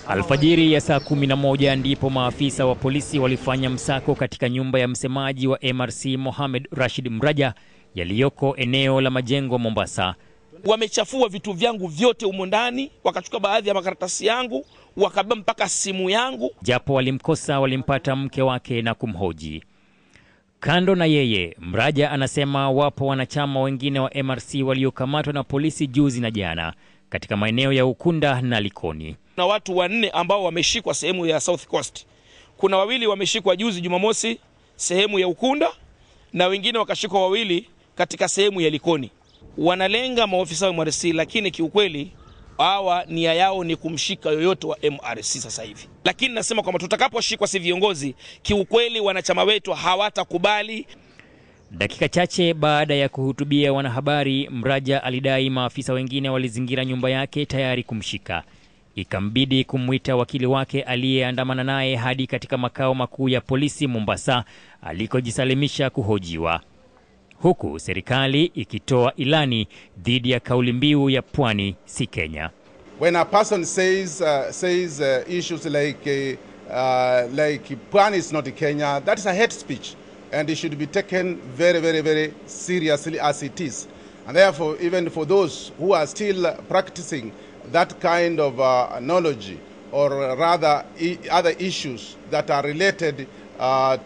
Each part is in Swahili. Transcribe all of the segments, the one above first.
Alfajiri ya saa 11 ndipo maafisa wa polisi walifanya msako katika nyumba ya msemaji wa MRC Mohamed Rashid Mraja yaliyoko eneo la Majengo, Mombasa. Wamechafua vitu vyangu vyote humo ndani, wakachukua baadhi ya makaratasi yangu, wakabeba mpaka simu yangu. Japo walimkosa, walimpata mke wake na kumhoji. Kando na yeye, Mraja anasema wapo wanachama wengine wa MRC waliokamatwa na polisi juzi na jana katika maeneo ya Ukunda na Likoni. Na watu 4 ambao wameshikwa sehemu ya South Coast. Kuna 2 wameshikwa juzi Jumamosi sehemu ya Ukunda na wengine wakashikwa 2 katika sehemu ya Likoni. Wanalenga maofisa wa MRC, lakini kiukweli hawa nia yao ni kumshika yoyote wa MRC sasa hivi. Lakini nasema kwamba tutakaposhikwa si viongozi, kiukweli wanachama wetu hawatakubali. Dakika chache baada ya kuhutubia wanahabari, Mraja alidai maafisa wengine walizingira nyumba yake tayari kumshika. Ikambidi kumwita wakili wake aliyeandamana naye hadi katika makao makuu ya polisi Mombasa alikojisalimisha kuhojiwa. Huku serikali ikitoa ilani dhidi ya kauli mbiu ya Pwani si Kenya. When a person says issues like Pwani is not Kenya, that is a hate speech, and it should be taken very, very, very seriously as it is. And therefore, even for those who are still practicing that kind of analogy, or rather other issues that are related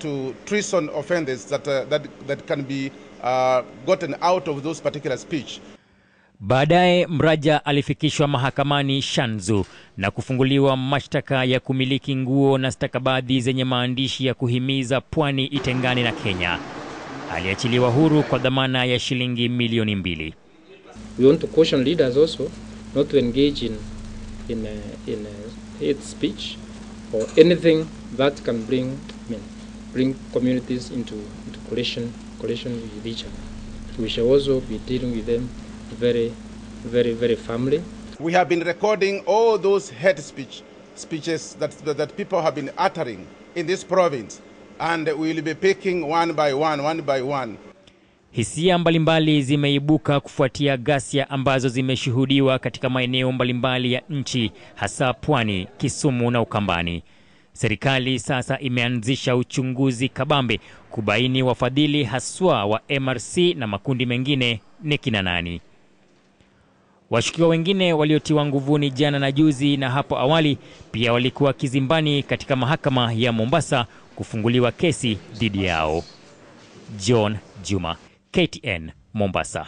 to treason offenses that can be gotten out of those particular speech. Baadaye Mraja alifikishwa mahakamani Shanzu na kufunguliwa mashtaka ya kumiliki nguo na stakabadhi zenye maandishi ya kuhimiza Pwani itengane na Kenya. Aliachiliwa huru kwa dhamana ya shilingi milioni 2. We want to caution leaders also not to engage in hate speech or anything that can bring communities into collision with each other. We shall also be dealing with them very, very, very firmly. We have been recording all those hate speeches that people have been uttering in this province, and we will be picking one by one. Hisia mbalimbali zimeibuka kufuatia ghasia ambazo zimeshuhudiwa katika maeneo mbalimbali ya nchi, hasa Pwani, Kisumu na Ukambani. Serikali sasa imeanzisha uchunguzi kabambe kubaini wafadhili haswa wa MRC na makundi mengine ni kina nani. Washukiwa wengine waliotiwa nguvuni jana na juzi na hapo awali pia walikuwa kizimbani katika mahakama ya Mombasa kufunguliwa kesi dhidi yao. John Juma, KTN, Mombasa.